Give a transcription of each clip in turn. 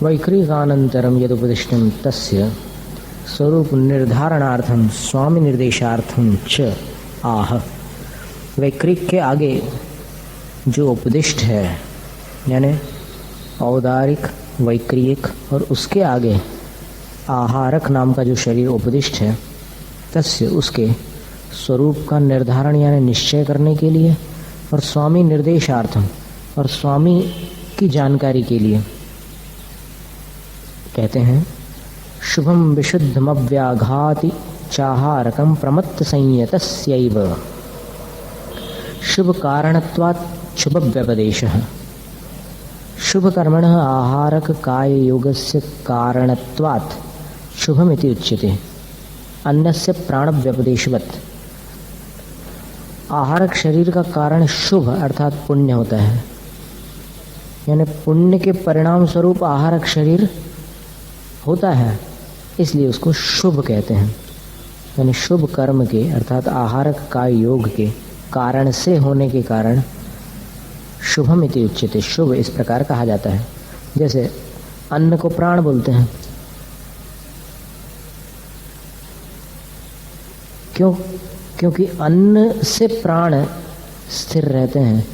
वैक्रिकानन्तरं यदुपदिष्टं तस्य स्वरूप निर्धारणार्थम स्वामी निर्देशार्थम च आह। वैक्रिक के आगे जो उपदिष्ट है यानी औदारिक, वैक्रियक, और उसके आगे आहारक नाम का जो शरीर उपदिष्ट है, तस्य उसके स्वरूप का निर्धारण यानी निश्चय करने के लिए, और स्वामी निर्देशार्थम और स्वामी की जानकारी के लिए कहते हैं शुभम विशुद्धमव्याघाति चाहारकम प्रमत्त संयतस्यैव। शुभ कारणत्वात् शुभ व्यपदेशः। शुभ कर्मणः आहारक काय योगस्य कारणत्वात् शुभमिति उच्यते अन्यस्य प्राण व्यपदेशवत्। आहारक शरीर का कारण शुभ अर्थात पुण्य होता है, यानी पुण्य के परिणाम स्वरूप आहारक शरीर होता है, इसलिए उसको शुभ कहते हैं। यानी शुभ कर्म के अर्थात आहारक काय योग के कारण से होने के कारण शुभम इति उच्यते, शुभ इस प्रकार कहा जाता है। जैसे अन्न को प्राण बोलते हैं, क्योंकि अन्न से प्राण स्थिर रहते हैं,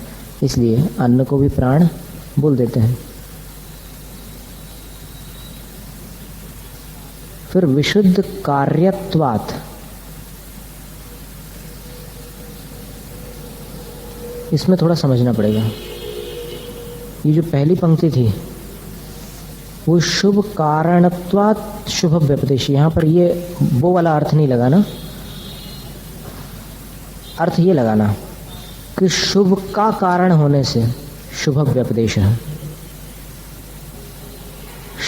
इसलिए अन्न को भी प्राण बोल देते हैं। फिर विशुद्ध कार्यत्वात्, इसमें थोड़ा समझना पड़ेगा। ये जो पहली पंक्ति थी वो शुभ कारणत्वात् शुभ व्यपदेश, यहाँ पर ये वो वाला अर्थ नहीं लगाना, अर्थ ये लगाना कि शुभ का कारण होने से शुभ व्यपदेश है।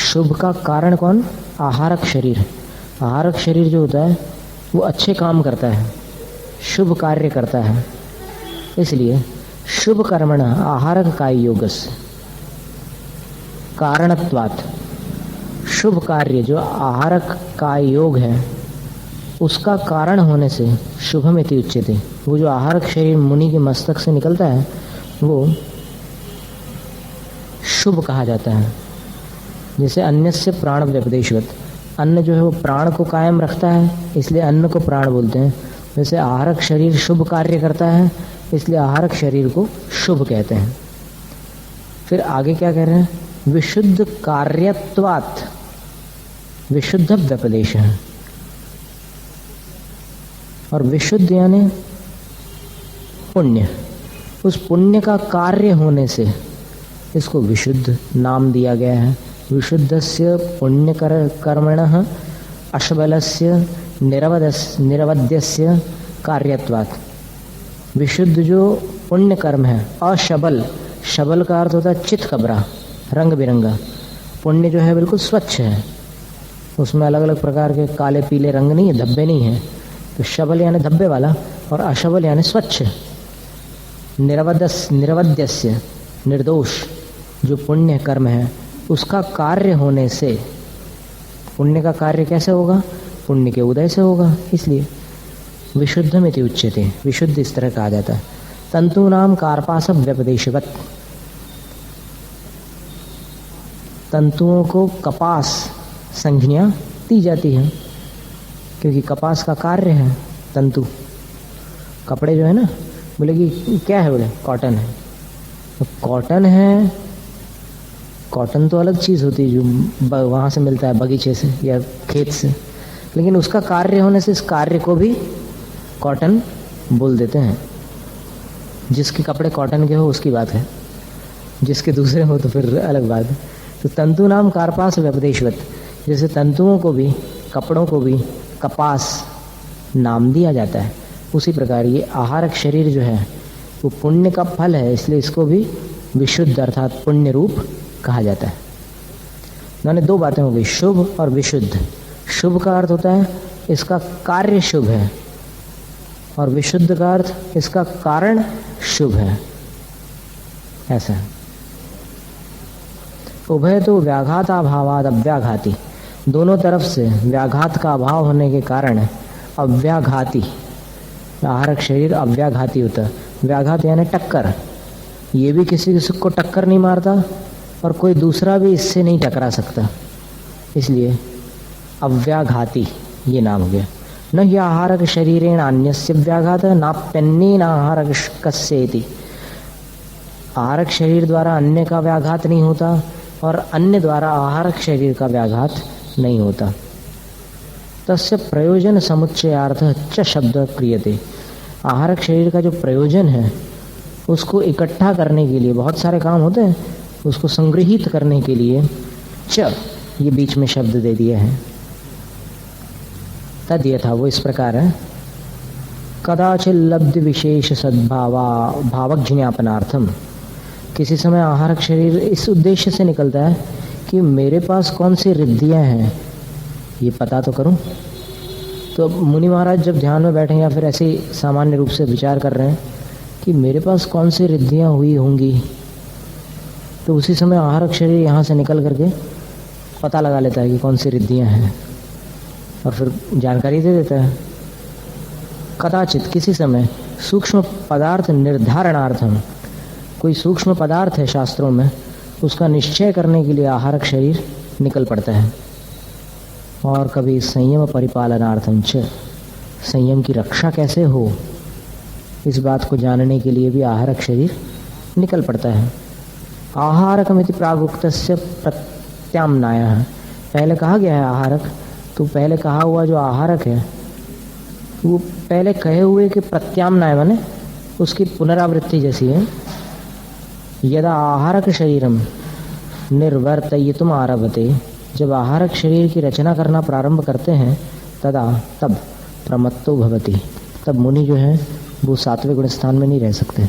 शुभ का कारण कौन? आहारक शरीर। आहारक शरीर जो होता है वो अच्छे काम करता है, शुभ कार्य करता है, इसलिए शुभ कर्मण आहारक काय योगस्य कारणत्वात्, शुभ कार्य जो आहारक काय योग है उसका कारण होने से शुभमिति उच्यते। वो जो आहारक शरीर मुनि के मस्तक से निकलता है वो शुभ कहा जाता है। जैसे अन्यस्य प्राण व्यपदेशवत, अन्न जो है वो प्राण को कायम रखता है, इसलिए अन्न को प्राण बोलते हैं। वैसे आहारक शरीर शुभ कार्य करता है, इसलिए आहारक शरीर को शुभ कहते हैं। फिर आगे क्या कह रहे हैं? विशुद्ध कार्यत्वात् विशुद्ध व्यपदेश है। और विशुद्ध यानी पुण्य, उस पुण्य का कार्य होने से इसको विशुद्ध नाम दिया गया है। विशुद्धस्य पुण्य कर्मणः अशबलस्य निरवध्यस्य कार्यत्वात्। विशुद्ध जो पुण्य कर्म है, अशबल, शबल का अर्थ होता है चित कबरा, रंग बिरंगा। पुण्य जो है बिल्कुल स्वच्छ है, उसमें अलग अलग प्रकार के काले पीले रंग नहीं है, धब्बे नहीं है। तो शबल यानी धब्बे वाला और अशबल यानी स्वच्छ। निरवध्यस्य निर्दोष जो पुण्य कर्म है उसका कार्य होने से, पुण्य का कार्य कैसे होगा? पुण्य के उदय से होगा, इसलिए विशुद्धमिति उच्यते, विशुद्ध इस तरह कहा जाता है। तंतूनाम कार्पास व्यपदेशवत्, तंतुओं को कपास संज्ञा दी जाती है क्योंकि कपास का कार्य है तंतु। कपड़े जो है ना, बोले कि क्या है, बोले कॉटन है। तो कॉटन है, कॉटन तो अलग चीज़ होती है जो वहाँ से मिलता है बगीचे से या खेत से, लेकिन उसका कार्य होने से इस कार्य को भी कॉटन बोल देते हैं। जिसके कपड़े कॉटन के हो उसकी बात है, जिसके दूसरे हो तो फिर अलग बात है। तो तंतु नाम कार्पास व्यपदेशवत, जैसे तंतुओं को भी, कपड़ों को भी कपास नाम दिया जाता है, उसी प्रकार ये आहारक शरीर जो है वो पुण्य का फल है, इसलिए इसको भी विशुद्ध अर्थात पुण्य रूप कहा जाता है। मैंने दो बातें हो गई, शुभ और विशुद्ध। शुभ का अर्थ होता है इसका कार्य शुभ है, और विशुद्ध का अर्थ इसका कारण शुभ है, ऐसा है। उभय तो व्याघाताभावाद अव्याघाती, दोनों तरफ से व्याघात का अभाव होने के कारण अव्याघाती, आहारक शरीर अव्याघाती होता है। व्याघात यानी टक्कर, ये भी किसी को टक्कर नहीं मारता और कोई दूसरा भी इससे नहीं टकरा सकता, इसलिए अव्याघाती ये नाम हो गया। न हि आहारक शरीरेण अन्यस्य व्याघात नाप्यन्नेन आहारक कस्येति। आहारक शरीर द्वारा अन्य का व्याघात नहीं होता और अन्य द्वारा आहारक शरीर का व्याघात नहीं होता। तस्य प्रयोजन समुच्चयार्थ च शब्द क्रियते। आहारक शरीर का जो प्रयोजन है उसको इकट्ठा करने के लिए बहुत सारे काम होते हैं, उसको संग्रहित करने के लिए च ये बीच में शब्द दे दिए हैं। तद यथा वो इस प्रकार है। कदाचित लब्ध विशेष सद्भावा भावक ज्ञापनार्थम। किसी समय आहारक शरीर इस उद्देश्य से निकलता है कि मेरे पास कौन सी रिद्धियां हैं ये पता तो करूं। तो मुनि महाराज जब ध्यान में बैठे या फिर ऐसे सामान्य रूप से विचार कर रहे हैं कि मेरे पास कौन सी रिद्धियां हुई होंगी, तो उसी समय आहारक शरीर यहाँ से निकल करके पता लगा लेता है कि कौन सी रिद्धियां हैं और फिर जानकारी दे देता है। कदाचित किसी समय सूक्ष्म पदार्थ निर्धारणार्थम। कोई सूक्ष्म पदार्थ है शास्त्रों में, उसका निश्चय करने के लिए आहारक शरीर निकल पड़ता है। और कभी संयम परिपालनार्थम च। संयम की रक्षा कैसे हो इस बात को जानने के लिए भी आहारक शरीर निकल पड़ता है। आहारकमिति प्रागुक्तस्य प्रत्याम्नायः। पहले कहा गया है आहारक, तो पहले कहा हुआ जो आहारक है वो पहले कहे हुए के प्रत्याम्नाय माने उसकी पुनरावृत्ति जैसी है। यदा आहारक शरीरम निर्वर्तयितुम आरभते। जब आहारक शरीर की रचना करना प्रारंभ करते हैं तदा तब प्रमत्तो भवति। तब मुनि जो है वो 7वें गुण स्थान में नहीं रह सकते,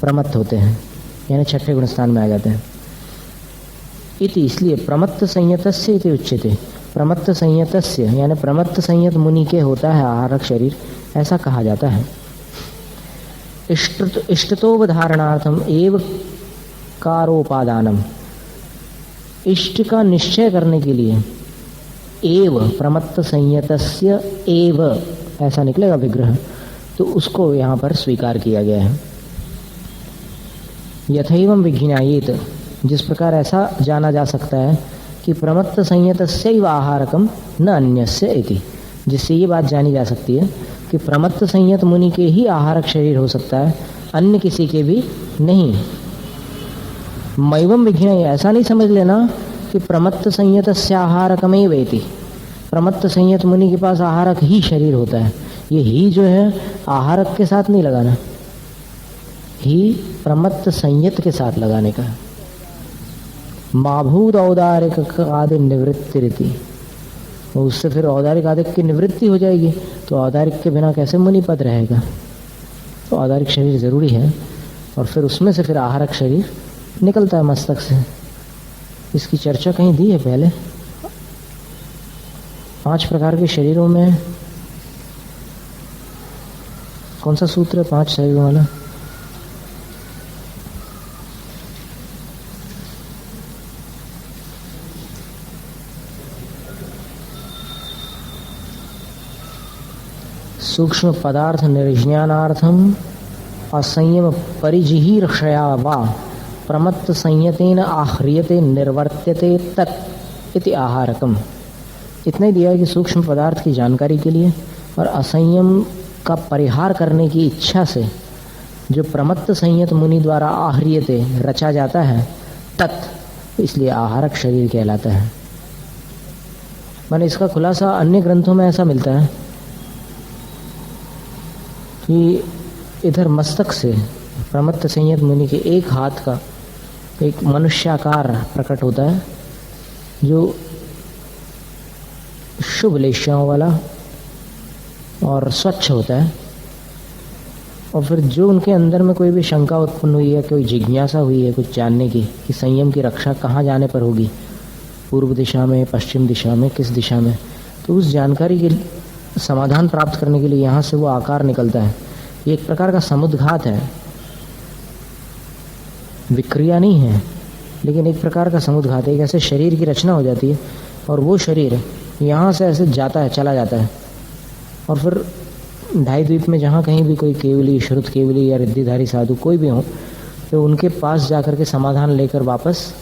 प्रमत्त होते हैं, यानी 6ठे गुण स्थान में आ जाते हैं। इति इसलिए प्रमत्त संयतस्य इति उच्यते। प्रमत्त संयतस्य यानी प्रमत्त संयत मुनि के होता है आहारक शरीर, ऐसा कहा जाता है। इष्टतोवधारणार्थम एव कारोपादानम। इष्ट का निश्चय करने के लिए एव प्रमत्त संयतस्य एव ऐसा निकलेगा विग्रह, तो उसको यहाँ पर स्वीकार किया गया है। यथैवं विज्ञायेत। जिस प्रकार ऐसा जाना जा सकता है कि प्रमत्त संयतस्यैव आहारकम न अन्यस्य इति। जिससे ये बात जानी जा सकती है कि प्रमत्त संयत मुनि के ही आहारक शरीर हो सकता है, अन्य किसी के भी नहीं। मैवम विज्ञाय। ऐसा नहीं समझ लेना कि प्रमत्त संयतस्य आहारकमेव इति। प्रमत्त संयत मुनि के पास आहारक ही शरीर होता है, ये ही जो है आहारक के साथ नहीं लगाना, ही प्रमत्त संयत के साथ लगाने का। माभूत औदारिक आदि निवृत्ति रीति। उससे फिर औदारिक आदि की निवृत्ति हो जाएगी, तो औदारिक के बिना कैसे मुनि पद रहेगा। तो औदारिक शरीर जरूरी है और फिर उसमें से फिर आहारक शरीर निकलता है मस्तक से। इसकी चर्चा कहीं दी है पहले। 5 प्रकार के शरीरों में कौन सा सूत्र है 5 शरीरों वाला? सूक्ष्म पदार्थ निर्ज्ञानार्थम असंयम परिजिहीर्षया वा प्रमत्त संयतेन आह्रियते निर्वर्त्यते तत् इति आहारकम। इतना ही दिया है कि सूक्ष्म पदार्थ की जानकारी के लिए और असंयम का परिहार करने की इच्छा से जो प्रमत्त संयत मुनि द्वारा आह्रियते रचा जाता है तत्, इसलिए आहारक शरीर कहलाता है। माने इसका खुलासा अन्य ग्रंथों में ऐसा मिलता है कि इधर मस्तक से प्रमत्त संयत मुनि के एक हाथ का एक मनुष्याकार प्रकट होता है जो शुभ लेशाओं वाला और स्वच्छ होता है। और फिर जो उनके अंदर में कोई भी शंका उत्पन्न हुई है, कोई जिज्ञासा हुई है कुछ जानने की कि संयम की रक्षा कहाँ जाने पर होगी, पूर्व दिशा में, पश्चिम दिशा में, किस दिशा में, तो उस जानकारी के समाधान प्राप्त करने के लिए यहाँ से वो आकार निकलता है। ये एक प्रकार का समुद्घात है, विक्रिया नहीं है, लेकिन एक प्रकार का समुद्घात है। एक ऐसे शरीर की रचना हो जाती है और वो शरीर यहाँ से ऐसे जाता है, चला जाता है, और फिर ढाई द्वीप में जहाँ कहीं भी कोई केवली, श्रुत केवली या रिद्धिधारी साधु कोई भी हो, तो उनके पास जाकर के समाधान लेकर वापस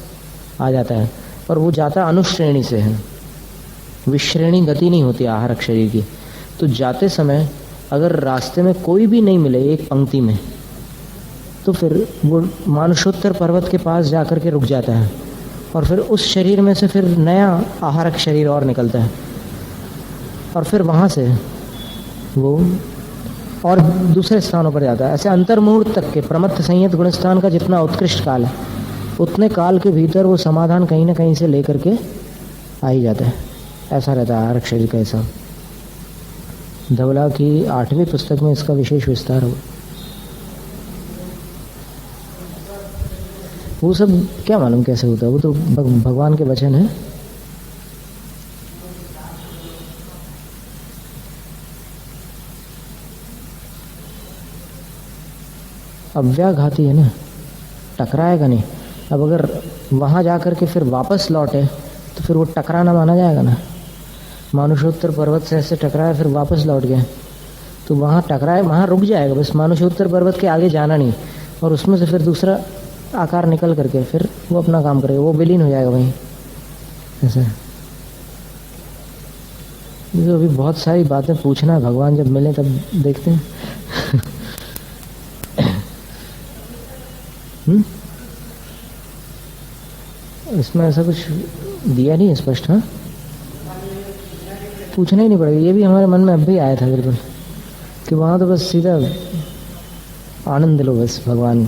आ जाता है, पर वो जाता अनुश्रेणी से है, विश्रेणी गति नहीं होती आहारक शरीर की। तो जाते समय अगर रास्ते में कोई भी नहीं मिले एक पंक्ति में, तो फिर वो मानुषोत्तर पर्वत के पास जाकर के रुक जाता है, और फिर उस शरीर में से फिर नया आहारक शरीर और निकलता है, और फिर वहाँ से वो और दूसरे स्थानों पर जाता है। ऐसे अंतर्मुहूर्त तक के प्रमत्त संयत गुणस्थान का जितना उत्कृष्ट काल है, उतने काल के भीतर वो समाधान कहीं ना कहीं से लेकर के आ ही जाता है। ऐसा रहता है आहारक शरीर का हिसाब। धवला की 8वीं पुस्तक में इसका विशेष विस्तार हो। वो सब क्या मालूम कैसे होता है, वो तो भगवान के वचन है। अव्याघाती है ना, टकराएगा नहीं। अब अगर वहाँ जाकर के फिर वापस लौटे तो फिर वो टकराना माना जाएगा ना। मानुषोत्तर पर्वत से ऐसे टकराया, फिर वापस लौट गए, तो वहाँ टकराए, वहाँ रुक जाएगा बस। मानुषोत्तर पर्वत के आगे जाना नहीं, और उसमें से फिर दूसरा आकार निकल करके फिर वो अपना काम करेगा, वो विलीन हो जाएगा वहीं। ऐसा तो अभी बहुत सारी बातें पूछना है, भगवान जब मिले तब देखते हैं। इसमें ऐसा कुछ दिया नहीं है स्पष्ट। हाँ, पूछना ही नहीं पड़ेगा। ये भी हमारे मन में अब भी आया था बिल्कुल, कि वहाँ तो बस सीधा आनंद लो बस भगवान।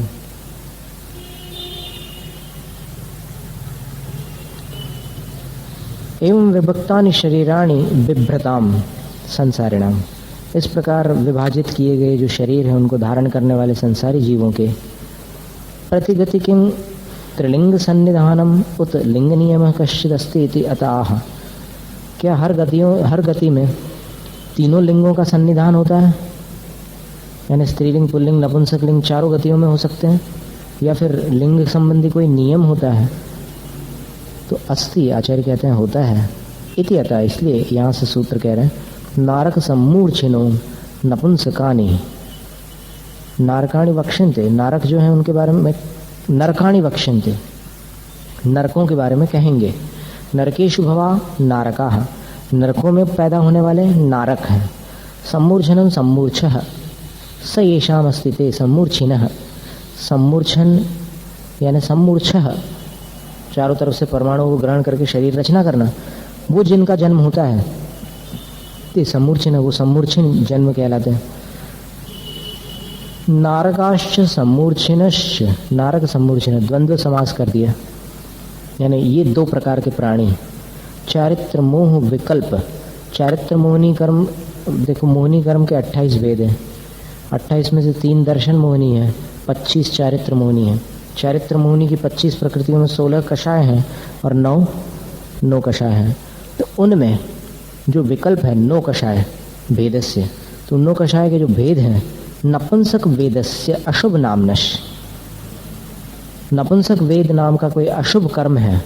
एवं विभक्तानि शरीराणि बिभ्रताम संसारिणाम। इस प्रकार विभाजित किए गए जो शरीर हैं उनको धारण करने वाले संसारी जीवों के प्रतिगति किम त्रिलिंग सन्निधानम उत लिंग नियम कश्चिद अस्ति इति अतः। क्या हर गति में तीनों लिंगों का सन्निधान होता है, यानी स्त्रीलिंग, पुल्लिंग, नपुंसक लिंग चारों गतियों में हो सकते हैं, या फिर लिंग संबंधी कोई नियम होता है? तो अस्ति, आचार्य कहते हैं होता है। इति अतः, इसलिए यहाँ से सूत्र कह रहे हैं नारक सम्मूर्छिनो नपुंसकानि नारकाणि वक्ष्यन्ते। नारक जो है उनके बारे में नरकाणि वक्ष्यन्ते, नरकों के बारे में कहेंगे। नरकेषु भवा नारकाः, नरकों में पैदा होने वाले नारक हैं। सम्मूर्छनं सम्मूर्छः स येषाम् अस्ति ते सम्मूर्छिनः। सम्मूर्छन यानी सम्मूर्छः, चारों तरफ से परमाणुओं को ग्रहण करके शरीर रचना करना, वो जिनका जन्म होता है ते सम्मूर्छिन, वो सम्मूर्छिन जन्म कहलाते हैं। नारकाश्च सम्मूर्छिनश्च, नारक सम्मूर्छिन, द्वंद्व समास कर दिया, यानी ये दो प्रकार के प्राणी। चारित्र मोह विकल्प, चारित्र मोहनी कर्म, देखो मोहनी कर्म के 28 वेद हैं, 28 में से 3 दर्शन मोहनी है, 25 चारित्र मोहनी है। चारित्र मोहनी की 25 प्रकृतियों में 16 कषाय हैं और 9 कषाय हैं। तो उनमें जो विकल्प है 9 कषाय भेदस्य, तो 9 कषाय के जो भेद हैं, नपुंसक वेदस्य अशुभ नामनश, नपुंसक वेद नाम का कोई अशुभ कर्म है,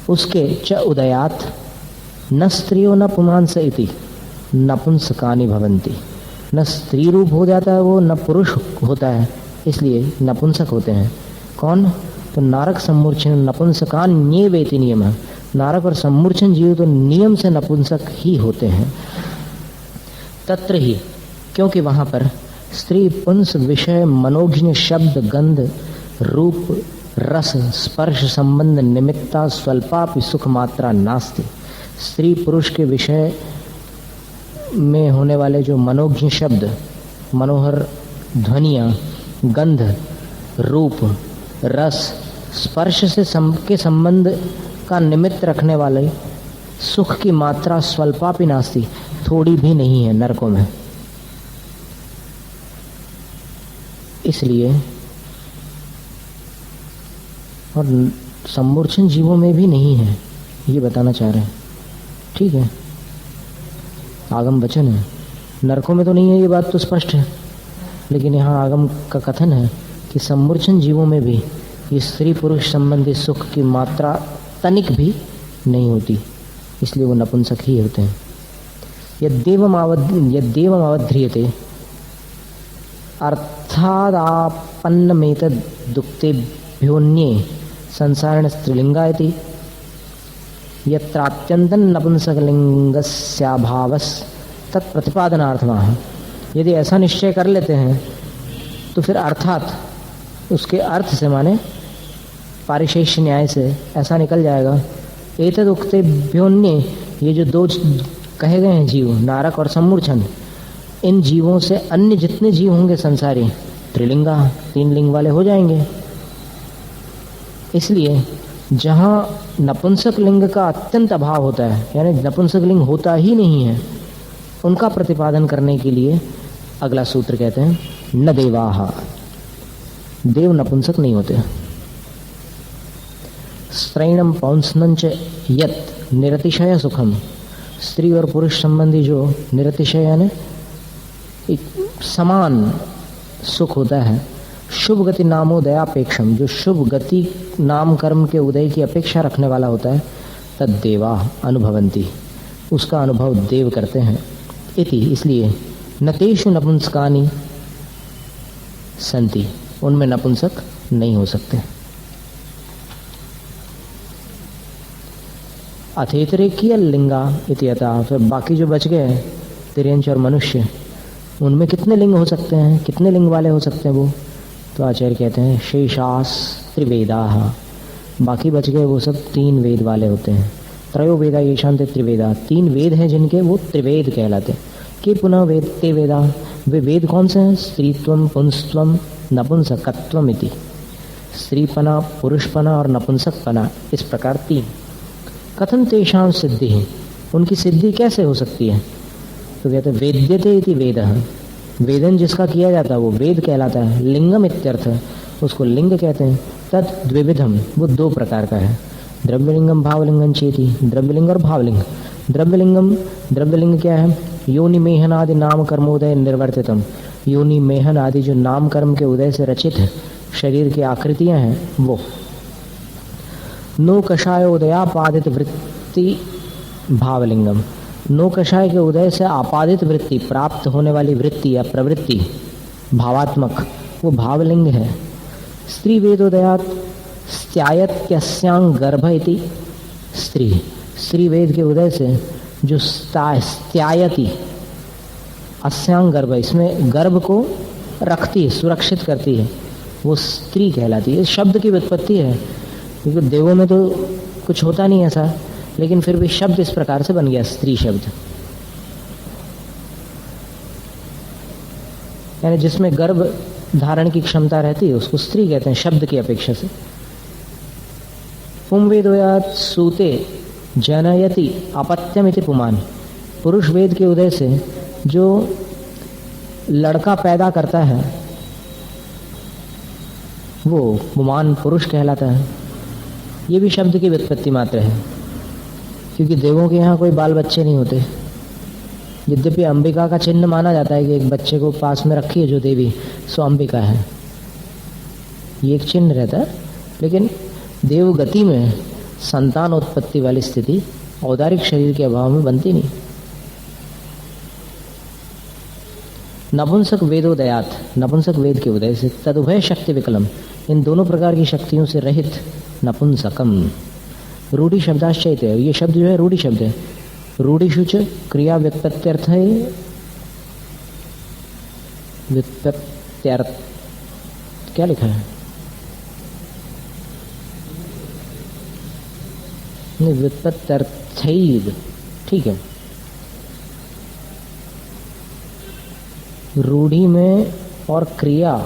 उसके च उदयात न स्त्रियो न पुमांस इति नपुंसकानि भवन्ति। न स्त्री रूप हो जाता है वो, न पुरुष होता है, इसलिए नपुंसक होते हैं। कौन? तो नारक सम्मूर्छन नपुंसकान न्येवेति नियम। नारक और सम्मूर्छन जीव तो नियम से नपुंसक ही होते हैं। तत्र ही, क्योंकि वहाँ पर स्त्री पुंस विषय मनोज्ञ शब्द गंध रूप रस स्पर्श संबंध निमित्ता स्वल्पापि सुख मात्रा नास्ति। स्त्री पुरुष के विषय में होने वाले जो मनोज्ञ शब्द, मनोहर ध्वनियाँ, गंध, रूप, रस, स्पर्श से के संबंध का निमित्त रखने वाले सुख की मात्रा स्वल्पापि नास्ति, थोड़ी भी नहीं है नरकों में। इसलिए और सम्मूर्छन जीवों में भी नहीं है, ये बताना चाह रहे हैं। ठीक है, आगम वचन है, नरकों में तो नहीं है, ये बात तो स्पष्ट है, लेकिन यहाँ आगम का कथन है कि सम्मूर्छन जीवों में भी ये स्त्री पुरुष संबंधी सुख की मात्रा तनिक भी नहीं होती, इसलिए वो नपुंसक ही होते हैं। यद्देवम अवध्रियते अर्थादापन्नमेतद् दुक्तेभ्योऽन्ये संसारेण स्त्रीलिंगा इति यत्रात्यंतन नपुंसकलिंगस्याभावस तत्प्रतिपादनार्थमाह। यदि ऐसा निश्चय कर लेते हैं तो फिर अर्थात उसके अर्थ से माने पारिशेष्य न्याय से ऐसा निकल जाएगा, एतद उक्तेभ्योन्ये, ये जो दो कहे गए हैं जीव, नारक और सम्मूर्छन, इन जीवों से अन्य जितने जीव होंगे संसारी, त्रिलिंगा, 3 लिंग वाले हो जाएंगे। इसलिए जहाँ नपुंसक लिंग का अत्यंत अभाव होता है, यानी नपुंसक लिंग होता ही नहीं है, उनका प्रतिपादन करने के लिए अगला सूत्र कहते हैं न देवाहा, देव नपुंसक नहीं होते। स्त्रैणम पौंसनंच यत् निरतिशय सुखम, स्त्री और पुरुष संबंधी जो निरतिशय यानी एक समान सुख होता है, शुभ गति नामोदयापेक्षम, जो शुभ गति नाम कर्म के उदय की अपेक्षा रखने वाला होता है, तद देवा अनुभवंती, उसका अनुभव देव करते हैं। इति, इसलिए नतेषु नपुंसकानि संति, उनमें नपुंसक नहीं हो सकते। अथेतरेकीय लिंगा इत्यतः, फिर बाकी जो बच गए तिर्यंच और मनुष्य, उनमें कितने लिंग हो सकते हैं, कितने लिंग वाले हो सकते हैं वो? तो आचार्य कहते हैं शेषास त्रिवेदाः, बाकी बच गए वो सब 3 वेद वाले होते हैं। त्रयो वेदा येषां ते त्रिवेदा, 3 वेद हैं जिनके वो त्रिवेद कहलाते हैं। कि पुनः वेद ते वेदा, वे वेद कौन से हैं? स्त्रीत्वम पुंसत्वम नपुंसकत्वम इति, स्त्रीपना, पुरुषपना और नपुंसकपना, इस प्रकार 3। कथं तेषां सिद्धि, उनकी सिद्धि कैसे हो सकती है? तो कहते हैं वेद्यते इति वेदः, वेदन जिसका किया जाता है वो वेद कहलाता है। लिंगम इत्यर्थ, उसको लिंग कहते हैं। तद द्विविधम, वो 2 प्रकार का है। द्रव्यलिंगम भावलिंगम चेति, द्रव्यलिंग और भावलिंग। द्रव्यलिंगम, द्रव्यलिंग क्या है? योनि मेहन आदि नाम कर्मोदय निर्वर्तितम, योनि मेहन आदि जो नाम कर्म के उदय से रचित शरीर की आकृतियां हैं वो। नो कषायोदयापादित वृत्ति भावलिंगम, नो कषाय के उदय से आपादित वृत्ति, प्राप्त होने वाली वृत्ति या प्रवृत्ति भावात्मक, वो भावलिंग है। स्त्री वेदोदयात स्त्यायत्यस्यां गर्भ इति, स्त्री, स्त्री वेद के उदय से जो स्त्यायति अस्यां गर्भ, इसमें गर्भ को रखती है, सुरक्षित करती है, वो स्त्री कहलाती है। शब्द की व्युत्पत्ति है, क्योंकि देवों में तो कुछ होता नहीं ऐसा, लेकिन फिर भी शब्द इस प्रकार से बन गया, स्त्री शब्द, यानी जिसमें गर्भ धारण की क्षमता रहती है उसको स्त्री कहते हैं शब्द की अपेक्षा से। पुंवेदोयात सूते जनयति अपत्यमिति पुमान, पुरुष वेद के उदय से जो लड़का पैदा करता है वो पुमान पुरुष कहलाता है। ये भी शब्द की व्युत्पत्ति मात्र है, क्योंकि देवों के यहाँ कोई बाल बच्चे नहीं होते। यद्यपि अंबिका का चिन्ह माना जाता है कि एक बच्चे को पास में रखी है जो देवी, सो अंबिका है, ये एक चिन्ह रहता है, लेकिन देवगति में संतान उत्पत्ति वाली स्थिति औदारिक शरीर के अभाव में बनती नहीं। नपुंसक वेदोदयात, नपुंसक वेद के उदय से, तदुभय शक्ति विकलम, इन दोनों प्रकार की शक्तियों से रहित नपुंसकम। रूढ़ी शब्दाश्चैत, ये शब्द जो है रूढ़ी शब्द है। रूढ़िशुच क्रिया व्युत्पत्त्यर्थ है, व्युत्पत्त्यर्थ क्या लिखा है? नहीं, व्युत्पत्त्यर्थैव, ठीक है। रूढ़ी में और क्रिया,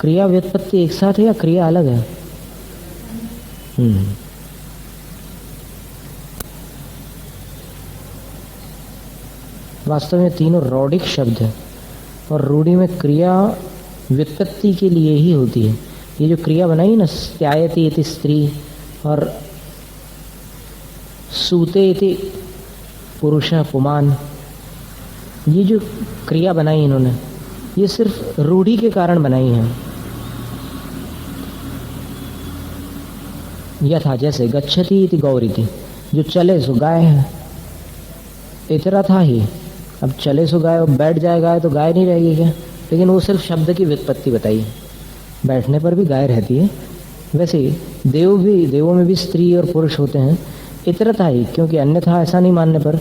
क्रिया व्युत्पत्ति एक साथ है या क्रिया अलग है? वास्तव में तीनों रौडिक शब्द है, और रूढ़ी में क्रिया व्युत्पत्ति के लिए ही होती है। ये जो क्रिया बनाई ना, स्त्यायति इति स्त्री और सूते इति पुरुष पुमान, ये जो क्रिया बनाई इन्होंने, ये सिर्फ रूढ़ी के कारण बनाई है। यथा, जैसे गच्छति इति गौरीति, जो चले सो गाय है, इतना था ही। अब चले सो गाय, बैठ जाए गाय तो गाय नहीं रहेगी क्या? लेकिन वो सिर्फ शब्द की व्युत्पत्ति बताई, बैठने पर भी गाय रहती है। वैसे ही देवों में भी स्त्री और पुरुष होते हैं इतरता ही, क्योंकि अन्यथा ऐसा नहीं मानने पर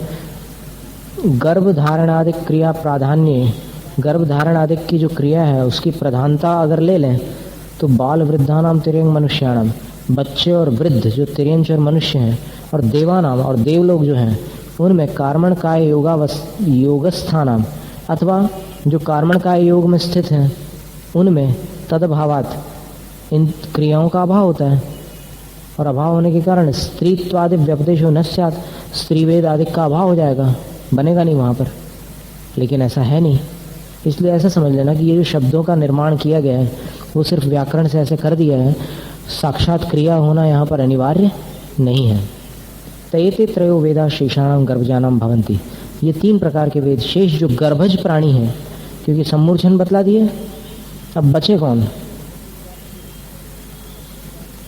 गर्भ धारणादिक क्रिया प्राधान्य, गर्भ धारण आदि की जो क्रिया है उसकी प्रधानता अगर ले लें तो बाल वृद्धानाम तिर्यंग मनुष्याणाम, बच्चे और वृद्ध जो तिर्यंच और मनुष्य हैं, और देवानाम और देवलोग जो हैं उनमें कार्मण काय योगस्थानाम, अथवा जो कार्मण काय योग में स्थित हैं उनमें तदभावात इन क्रियाओं का अभाव होता है, और अभाव होने के कारण स्त्रीत्वादि व्यपदेशो न स्यात्, स्त्रीवेद आदि का अभाव हो जाएगा, बनेगा नहीं वहाँ पर। लेकिन ऐसा है नहीं, इसलिए ऐसा समझ लेना कि ये जो शब्दों का निर्माण किया गया है वो सिर्फ व्याकरण से ऐसे कर दिया है, साक्षात क्रिया होना यहाँ पर अनिवार्य नहीं है। तयेते त्रयो वेदा शेषाणाम गर्भजानाम भवंती, ये 3 प्रकार के वेद शेष जो गर्भज प्राणी हैं, क्योंकि सम्मूर्छन बतला दिए, अब बचे कौन?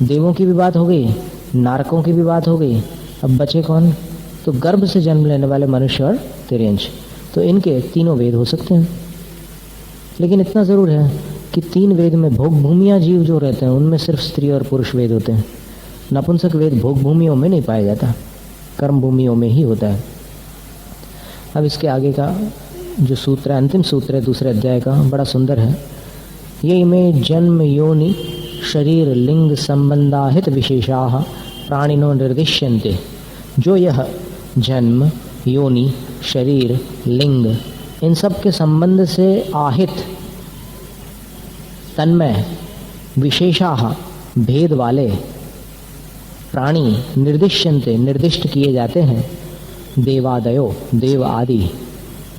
देवों की भी बात हो गई, नारकों की भी बात हो गई, अब बचे कौन? तो गर्भ से जन्म लेने वाले मनुष्य और तिर्यंच, तो इनके तीनों वेद हो सकते हैं। लेकिन इतना ज़रूर है कि 3 वेद में भोग भूमियाँ जीव जो रहते हैं उनमें सिर्फ स्त्री और पुरुष वेद होते हैं। नपुंसक वेद भोग भूमियों में नहीं पाया जाता, कर्म भूमियों में ही होता है। अब इसके आगे का जो सूत्र है, अंतिम सूत्र है दूसरे अध्याय का, बड़ा सुंदर है। ये में जन्म योनि शरीर लिंग संबंधाहित विशेषाः प्राणिनो निर्दिश्यन्ते, जो यह जन्म योनि शरीर लिंग इन सब के संबंध से आहित तन्मय विशेषाः भेद वाले प्राणी निर्दिश्यन्ते निर्दिष्ट किए जाते हैं, देवादयो देव आदि,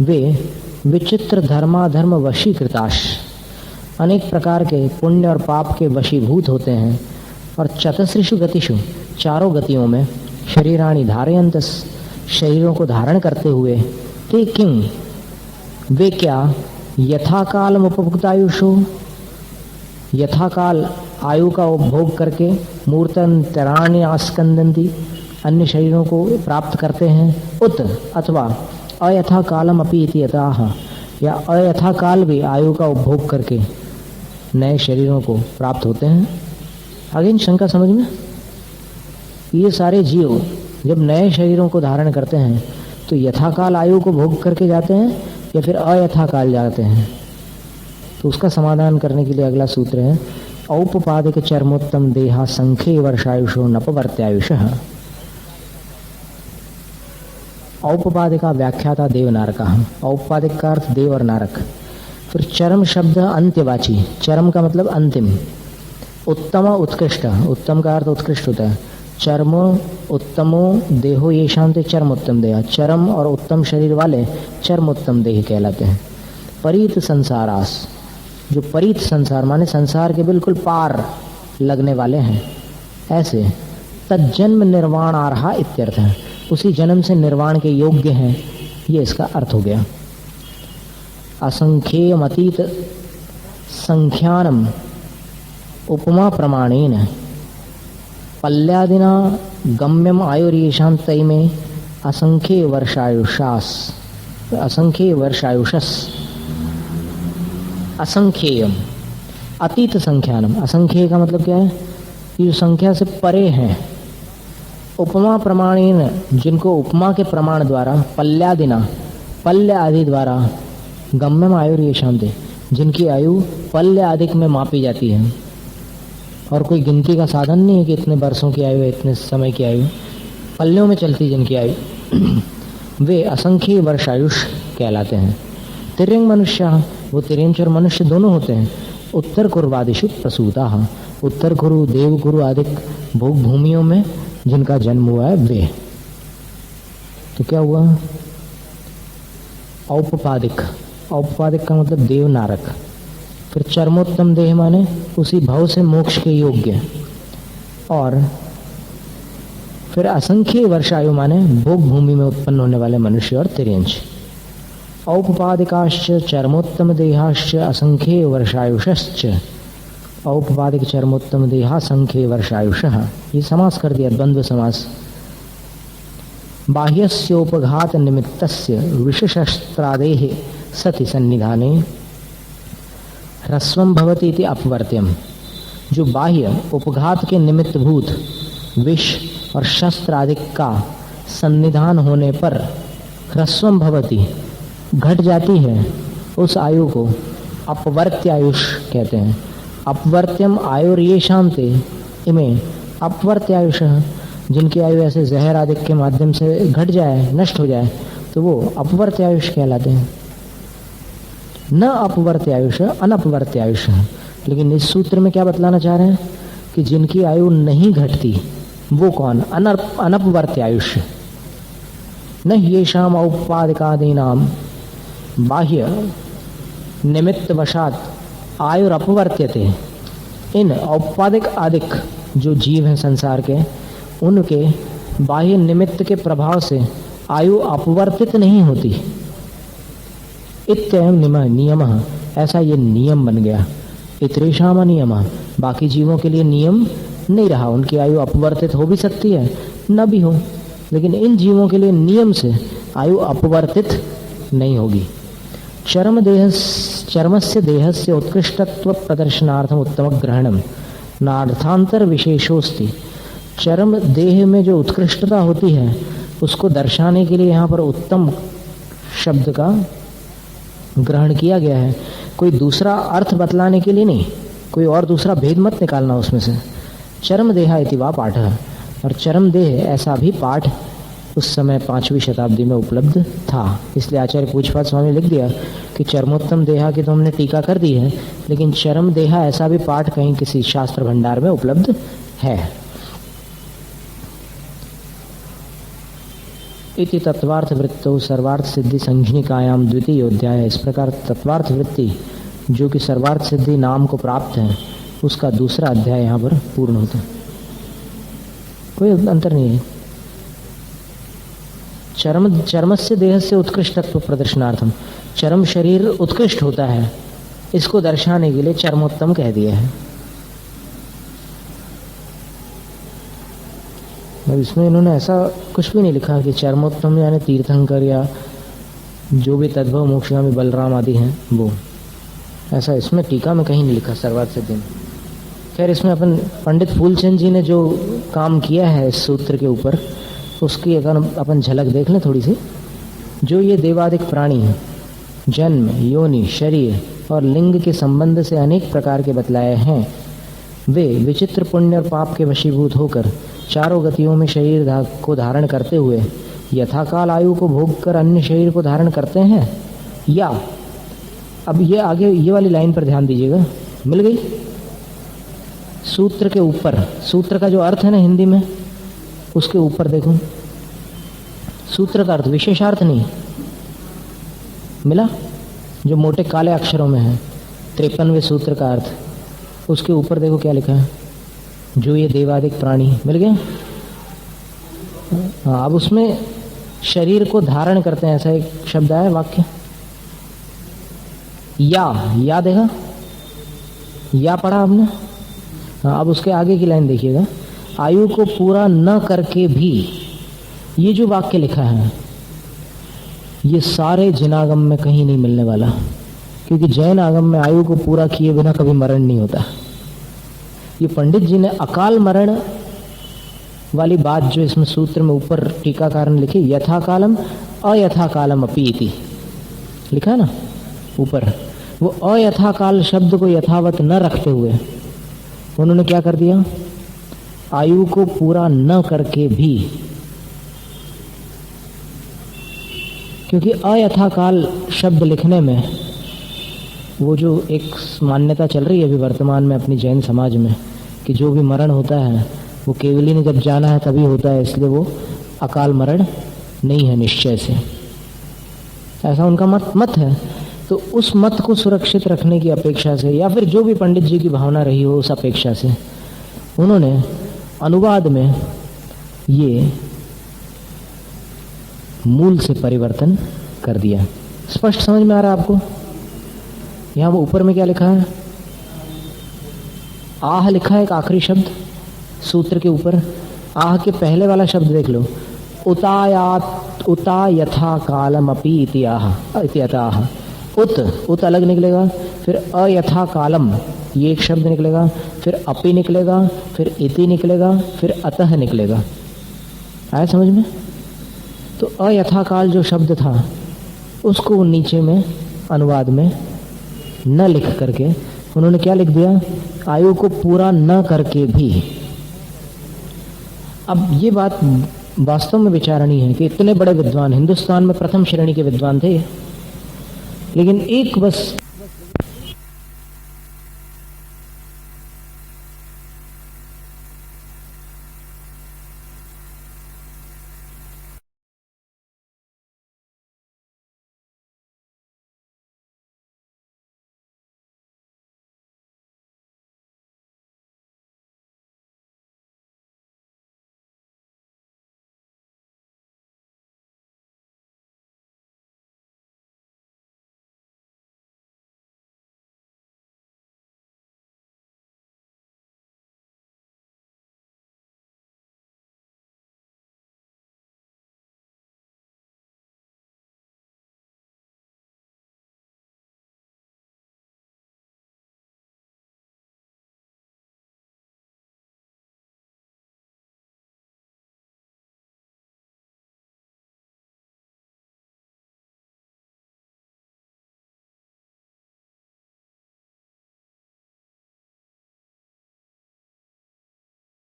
वे विचित्र धर्माधर्म वशीकृताश, अनेक प्रकार के पुण्य और पाप के वशीभूत होते हैं, और चतस्रिषु गतिषु 4 गतियों में शरीराणि धारयन्तस, शरीरों को धारण करते हुए, ते किंग वे क्या, यथाकाल उपभुक्तायुषो, यथाकाल आयु का उपभोग करके, मूर्तन्तराणि आस्कंदन्ति अन्य शरीरों को प्राप्त करते हैं, उत अथवा अयथाकालम अपि इति यथाह, या अयथाकाल भी आयु का उपभोग करके नए शरीरों को प्राप्त होते हैं। आगे इन शंका समझ में, ये सारे जीव जब नए शरीरों को धारण करते हैं तो यथाकाल आयु को भोग करके जाते हैं या फिर अयथाकाल जाते हैं? तो उसका समाधान करने के लिए अगला सूत्र है, औपपादिक चर्मोत्तम देहा संख्ये वर्षायुषो नपवर्त्यायुषः। औपपादिका व्याख्याता देव नारका, औपपादिक का अर्थ देव और नारक। फिर चरम शब्द अंत्यवाची, चरम का मतलब अंतिम, उत्तम उत्कृष्ट, उत्तम का अर्थ उत्कृष्ट होता है, चर्मो उत्तमो देहो ये शांति चर्मोत्तम देह, चरम और उत्तम शरीर वाले चर्मोत्तम देह कहलाते हैं। परीत संसारास, जो परीत संसार माने संसार के बिल्कुल पार लगने वाले हैं, ऐसे तज्जन्म निर्वाण आरहा इत्यर्थ है, उसी जन्म से निर्वाण के योग्य हैं, ये इसका अर्थ हो गया। असंख्येयमतीत संख्यानम उपमा प्रमाणेन पल्यादिना गम्यम आयुर्येषां तय में असंख्य वर्षायुषास, असंख्य वर्षायुषस, असंख्येयम अतीत संख्यानम, असंख्य का मतलब क्या है? ये संख्या से परे हैं। उपमा प्रमाणेन, जिनको उपमा के प्रमाण द्वारा, पल्यादिना पल्य आदि द्वारा, गम्यम आयुर्येषां तय, जिनकी आयु पल्य आदि में मापी जाती है, और कोई गिनती का साधन नहीं है कि इतने वर्षों की आयु है, इतने समय की आयु, पल्यों में चलती जिनकी आयु, वे असंख्य वर्षायुष कहलाते हैं। तिर्यंग मनुष्य, वो तिर्यंच और मनुष्य दोनों होते हैं। उत्तर कुरुवादिषु प्रसूता, उत्तर कुरु देव कुरु आदि भोग भूमियों में जिनका जन्म हुआ है वे। तो क्या हुआ? औपपादिक, औपपादिक का मतलब देव नारक। फिर चर्मोत्तम देह माने उसी भव से मोक्ष के योग्य, और फिर असंख्य वर्षायु माने भोग भूमि में उत्पन्न होने वाले मनुष्य और तिर्यंच। औपपादिकाश्च चर्मोत्तम देहाश्च असंख्ये वर्षायुषश्च, औपपादिक चर्मोत्तम देहा संख्ये वर्षायुषः, ये समास कर दिया, द्वंद्व समास। बाह्यस्योपघात निमित्तस्य विशेषस्त्रादेः सति सन्निधाने ह्रस्वं भवति इति अपवर्त्यम, जो बाह्य उपघात के निमित्त भूत विष और शस्त्र आदि का सन्निधान होने पर ह्रस्वम भवति घट जाती है, उस आयु को अपवर्त्यायुष कहते हैं। अपवर्त्यम आयुर्येषां ते इमे अपवर्त्यायुष, जिनकी आयु ऐसे जहर आदि के माध्यम से घट जाए, नष्ट हो जाए, तो वो अपवर्त्यायुष कहलाते हैं। न अपवर्त्यायुष अनपवर्त्यायुष। लेकिन इस सूत्र में क्या बतलाना चाह रहे हैं कि जिनकी आयु नहीं घटती वो कौन? अनपवर्त्यायुष। न येषाम औपादिकादीनाम बाह्य निमित्त वशात आयुरपवर्त्यते। इन औपादिक आदिक जो जीव हैं संसार के, उनके बाह्य निमित्त के प्रभाव से आयु अपवर्तित नहीं होती। इत्ययं नियमः, ऐसा ये नियम बन गया। इतरेषाम नियमः, बाकी जीवों के लिए नियम नहीं रहा। उनकी आयु अपवर्तित हो भी सकती है, न भी हो, लेकिन इन जीवों के लिए नियम से आयु अपवर्तित नहीं होगी। चर्मस्य देहस्य उत्कृष्टत्व प्रदर्शनार्थम उत्तम ग्रहणम नार्थांतर विशेषोस्ति। चर्म देह में जो उत्कृष्टता होती है उसको दर्शाने के लिए यहाँ पर उत्तम शब्द का ग्रहण किया गया है। कोई दूसरा अर्थ बतलाने के लिए नहीं, कोई और दूसरा भेद मत निकालना उसमें से। चर्म देहा इति वा पाठ, और चर्म देह ऐसा भी पाठ उस समय 5वीं शताब्दी में उपलब्ध था। इसलिए आचार्य पूज्यपाद स्वामी लिख दिया कि चर्मोत्तम देहा की तो हमने टीका कर दी है, लेकिन चर्म देहा ऐसा भी पाठ कहीं किसी शास्त्र भंडार में उपलब्ध है। इति तत्वार्थ वृत्तौ सर्वार्थ सिद्धि संघनिकायाम द्वितीय अध्याय। इस प्रकार तत्वार्थ वृत्ति जो कि सर्वार्थ सिद्धि नाम को प्राप्त है, उसका दूसरा अध्याय यहाँ पर पूर्ण होता है। कोई अंतर नहीं है। चर्मस्य देहस्य उत्कृष्टत्व प्रदर्शनार्थम, चर्म शरीर उत्कृष्ट होता है, इसको दर्शाने के लिए चर्मोत्तम कह दिया है। अब इसमें इन्होंने ऐसा कुछ भी नहीं लिखा कि चर्मोत्तम यानी तीर्थंकर या जो भी तद्भव मोक्षगामी बलराम आदि हैं वो, ऐसा इसमें टीका में कहीं नहीं लिखा सर्वार्थ सिद्धि में। खैर, इसमें अपन पंडित फूलचंद जी ने जो काम किया है इस सूत्र के ऊपर, उसकी अगर अपन झलक देख लें थोड़ी सी। जो ये देवादिक प्राणी हैं, जन्म, योनि, शरीर और लिंग के संबंध से अनेक प्रकार के बतलाए हैं, वे विचित्र पुण्य और पाप के वशीभूत होकर चारों गतियों में शरीर को धारण करते हुए यथाकाल आयु को भोग कर अन्य शरीर को धारण करते हैं, या अब ये आगे ये वाली लाइन पर ध्यान दीजिएगा, मिल गई सूत्र के ऊपर। सूत्र का जो अर्थ है ना हिंदी में, उसके ऊपर देखो, सूत्र का अर्थ, विशेषार्थ नहीं, मिला जो मोटे काले अक्षरों में है 53वें सूत्र का अर्थ, उसके ऊपर देखो क्या लिखा है, जो ये देवादिक प्राणी। मिल गया? हाँ, अब उसमें शरीर को धारण करते हैं ऐसा एक शब्द आया, वाक्य या देखा, या पढ़ा आपने? हाँ, अब उसके आगे की लाइन देखिएगा, आयु को पूरा न करके भी। ये जो वाक्य लिखा है ये सारे जिनागम में कहीं नहीं मिलने वाला, क्योंकि जैन आगम में आयु को पूरा किए बिना कभी मरण नहीं होता। ये पंडित जी ने अकाल मरण वाली बात जो इसमें सूत्र में ऊपर टीकाकार ने लिखी, यथा कालम अयथा कालम अपि इति लिखा है ना ऊपर, वो अयथा काल शब्द को यथावत न रखते हुए उन्होंने क्या कर दिया, आयु को पूरा न करके भी, क्योंकि अयथा काल शब्द लिखने में वो जो एक मान्यता चल रही है अभी वर्तमान में अपनी जैन समाज में कि जो भी मरण होता है वो केवली ने जब जाना है तभी होता है, इसलिए वो अकाल मरण नहीं है निश्चय से, ऐसा उनका मत है। तो उस मत को सुरक्षित रखने की अपेक्षा से, या फिर जो भी पंडित जी की भावना रही हो उस अपेक्षा से, उन्होंने अनुवाद में ये मूल से परिवर्तन कर दिया। स्पष्ट समझ में आ रहा है आपको? यहाँ वो ऊपर में क्या लिखा है, आह लिखा है एक आखिरी शब्द सूत्र के ऊपर। आह के पहले वाला शब्द देख लो, उता यथा कालम अपि इति आह इति अतः। उत अलग निकलेगा, फिर अयथा कालम ये एक शब्द निकलेगा, फिर अपि निकलेगा, फिर इति निकलेगा, फिर अतः निकलेगा। आया समझ में? तो अयथाकाल जो शब्द था उसको नीचे में अनुवाद में न लिख करके उन्होंने क्या लिख दिया, आयु को पूरा न करके भी। अब ये बात वास्तव में विचारणीय है कि इतने बड़े विद्वान, हिंदुस्तान में प्रथम श्रेणी के विद्वान थे, लेकिन एक बस